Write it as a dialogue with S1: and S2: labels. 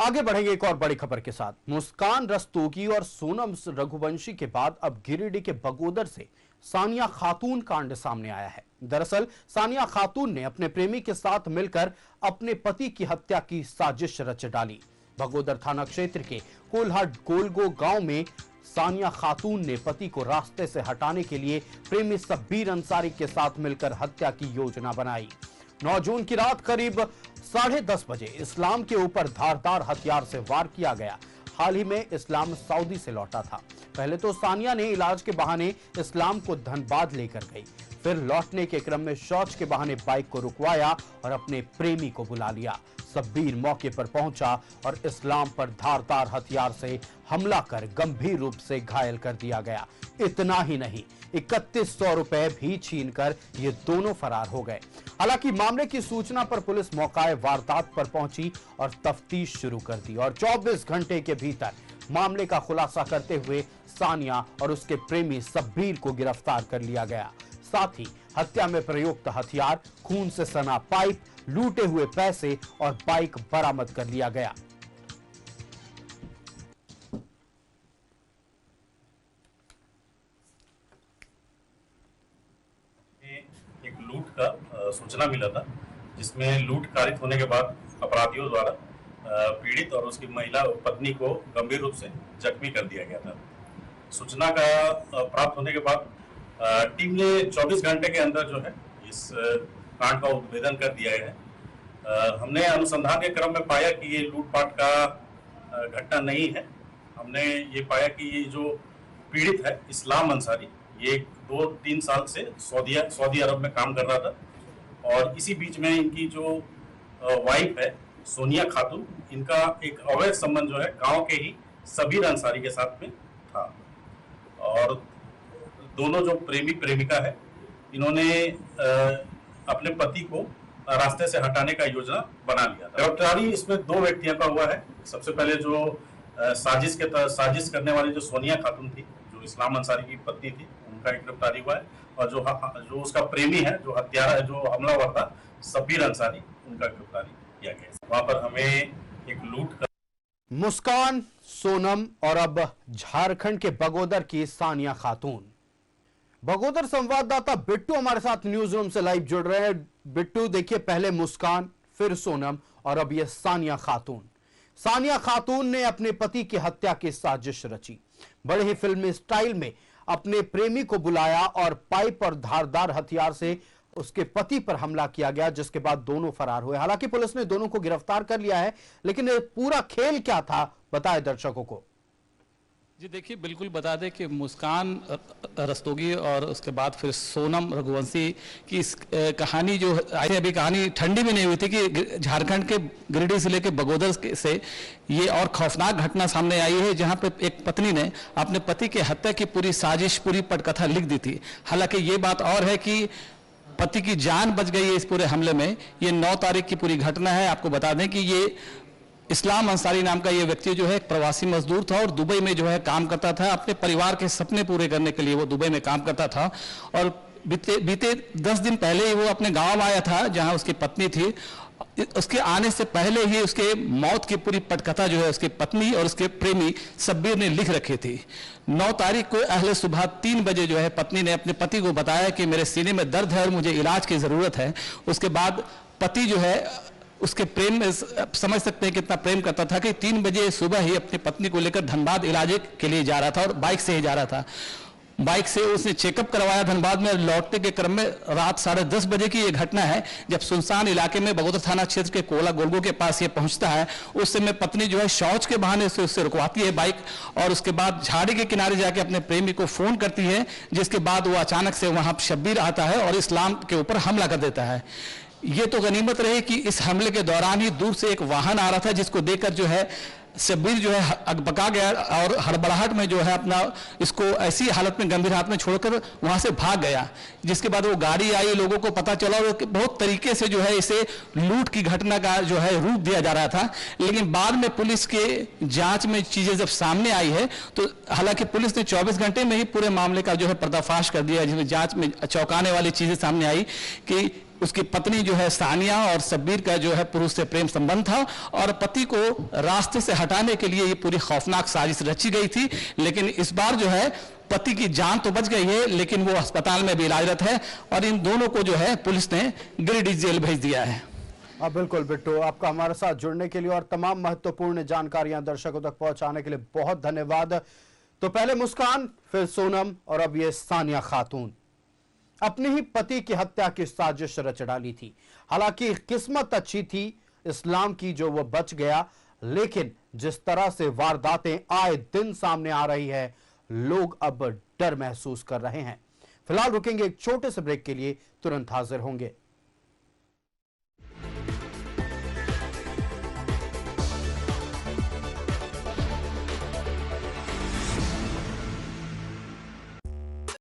S1: आगे बढ़ेंगे एक और बड़ी खबर के साथ। मुस्कान रस्तोगी और सोनम रघुवंशी के बाद अब गिरिडीह के बगोदर से सानिया खातून कांड सामने आया है। दरअसल सानिया खातून ने अपने प्रेमी के साथ मिलकर अपने पति की हत्या की साजिश रच डाली। बगोदर थाना क्षेत्र के कोल्हाट गोलगो गांव में सानिया खातून ने पति को रास्ते से हटाने के लिए प्रेमी शब्बीर अंसारी के साथ मिलकर हत्या की योजना बनाई। 9 जून की रात करीब 10:30 बजे इस्लाम के ऊपर धारदार हथियार से वार किया गया। हाल ही में इस्लाम सऊदी से लौटा था। पहले तो सानिया ने इलाज के बहाने इस्लाम को धनबाद लेकर गई, फिर लौटने के क्रम में शौच के बहाने बाइक को रुकवाया और अपने प्रेमी को बुला लिया। शब्बीर मौके पर पहुंचा और इस्लाम पर धारदार हथियार से हमला कर गंभीर रूप से घायल कर दिया गया। इतना ही नहीं, 3100 रुपए भी छीनकर ये दोनों फरार हो गए। हालांकि मामले की सूचना पर पुलिस मौके वारदात पर पहुंची और तफ्तीश शुरू कर दी और 24 घंटे के भीतर मामले का खुलासा करते हुए सानिया और उसके प्रेमी शब्बीर को गिरफ्तार कर लिया गया। साथ ही हत्या में प्रयुक्त हथियार, खून से सना पाइप, लूटे हुए पैसे और बाइक बरामद कर लिया गया।
S2: एक लूट का सूचना मिला था, जिसमें लूट कारित होने के बाद अपराधियों द्वारा पीड़ित और उसकी महिला पत्नी को गंभीर रूप से जख्मी कर दिया गया था। सूचना का प्राप्त होने के बाद टीम ने 24 घंटे के अंदर जो है इस कांड का उद्भेदन कर दिया है। हमने अनुसंधान के क्रम में पाया कि ये लूटपाट का घटना नहीं है। हमने ये पाया कि ये जो पीड़ित है इस्लाम अंसारी, ये 2-3 साल से सऊदी अरब में काम कर रहा था और इसी बीच में इनकी जो वाइफ है सोनिया खातून, इनका एक अवैध संबंध जो है गांव के ही शब्बीर अंसारी के साथ में था। और दोनों जो प्रेमी प्रेमिका है, इन्होंने अपने पति को रास्ते से हटाने का योजना बना लिया था। गिरफ्तारी इसमें 2 व्यक्तियों का हुआ है। सबसे पहले जो साजिश करने वाली जो सोनिया खातून थी, जो इस्लाम अंसारी की पत्नी थी, उनका एक गिरफ्तारी हुआ है। और जो उसका प्रेमी है, जो हत्यारा, जो हमलावर था शब्बीर अंसारी, उनका गिरफ्तारी किया गया। वहां पर हमें एक लूट का
S1: मुस्कान, सोनम और अब झारखंड के बगोदर की सानिया खातून। बगोदर संवाददाता बिट्टू हमारे साथ न्यूज रूम से लाइव जुड़ रहे हैं। बिट्टू, देखिए, पहले मुस्कान, फिर सोनम और अब यह सानिया खातून। सानिया खातून ने अपने पति की हत्या की साजिश रची। बड़े ही फिल्मी स्टाइल में अपने प्रेमी को बुलाया और पाइप और धारदार हथियार से उसके पति पर हमला किया गया, जिसके बाद दोनों फरार हुए। हालांकि पुलिस ने दोनों को गिरफ्तार कर लिया है, लेकिन पूरा खेल क्या था, बताएं दर्शकों को।
S3: जी देखिए, बिल्कुल बता दें कि मुस्कान रस्तोगी और उसके बाद फिर सोनम रघुवंशी की इस कहानी जो आई, अभी कहानी ठंडी में नहीं हुई थी कि झारखंड के गिरिडीह जिले के बगोदर से ये और खौफनाक घटना सामने आई है, जहां पे एक पत्नी ने अपने पति की हत्या की पूरी साजिश, पूरी पटकथा लिख दी थी। हालांकि ये बात और है कि पति की जान बच गई है इस पूरे हमले में। ये 9 तारीख की पूरी घटना है। आपको बता दें कि ये इस्लाम अंसारी नाम का ये व्यक्ति जो है एक प्रवासी मजदूर था और दुबई में जो है काम करता था। अपने परिवार के सपने पूरे करने के लिए वो दुबई में काम करता था और बीते 10 दिन पहले ही वो अपने गांव आया था, जहां उसकी पत्नी थी। उसके आने से पहले ही उसके मौत की पूरी पटकथा जो है उसकी पत्नी और उसके प्रेमी शब्बीर ने लिख रखी थी। 9 तारीख को अहले सुबह 3 बजे जो है पत्नी ने अपने पति को बताया कि मेरे सीने में दर्द है और मुझे इलाज की जरूरत है। उसके बाद पति जो है उसके प्रेम में, समझ सकते हैं कितना प्रेम करता था, कि 3 बजे सुबह ही अपनी पत्नी को लेकर धनबाद इलाज के लिए जा रहा था और बाइक से ही जा रहा था। बाइक से उसने चेकअप करवाया धनबाद में। लौटने के क्रम में रात 10:30 बजे की यह घटना है, जब सुनसान इलाके में बगोदर थाना क्षेत्र के कोला गोलगो के पास ये पहुंचता है। उस समय पत्नी जो है शौच के बहाने से उससे रुकवाती है बाइक और उसके बाद झाड़ी के किनारे जाके अपने प्रेमी को फोन करती है, जिसके बाद वो अचानक से वहां शब्बीर आता है और इस्लाम के ऊपर हमला कर देता है। ये तो गनीमत रही कि इस हमले के दौरान ही दूर से एक वाहन आ रहा था, जिसको देखकर जो है शब्बीर जो है अकबका गया और हड़बड़ाहट में जो है अपना इसको ऐसी हालत में, गंभीर हालत में छोड़कर वहां से भाग गया। जिसके बाद वो गाड़ी आई, लोगों को पता चला और बहुत तरीके से जो है इसे लूट की घटना का जो है रूप दिया जा रहा था। लेकिन बाद में पुलिस के जांच में चीजें जब सामने आई है, तो हालांकि पुलिस ने 24 घंटे में ही पूरे मामले का जो है पर्दाफाश कर दिया, जिसमें जांच में चौंकाने वाली चीजें सामने आई कि उसकी पत्नी जो है सानिया और शब्बीर का जो है पुरुष से प्रेम संबंध था और पति को रास्ते से हटाने के लिए ये पूरी खौफनाक साजिश रची गई थी। लेकिन इस बार जो है पति की जान तो बच गई है, लेकिन वो अस्पताल में भी इलाजरत है और इन दोनों को जो है पुलिस ने गिरिडीह जेल भेज दिया है।
S1: बिल्कुल बिट्टू, आपका हमारे साथ जुड़ने के लिए और तमाम महत्वपूर्ण जानकारियां दर्शकों तक पहुंचाने के लिए बहुत धन्यवाद। तो पहले मुस्कान, फिर सोनम और अब ये सानिया खातून अपने ही पति की हत्या की साजिश रच डाली थी। हालांकि किस्मत अच्छी थी इस्लाम की जो वो बच गया, लेकिन जिस तरह से वारदातें आए दिन सामने आ रही है, लोग अब डर महसूस कर रहे हैं। फिलहाल रुकेंगे एक छोटे से ब्रेक के लिए, तुरंत हाजिर होंगे।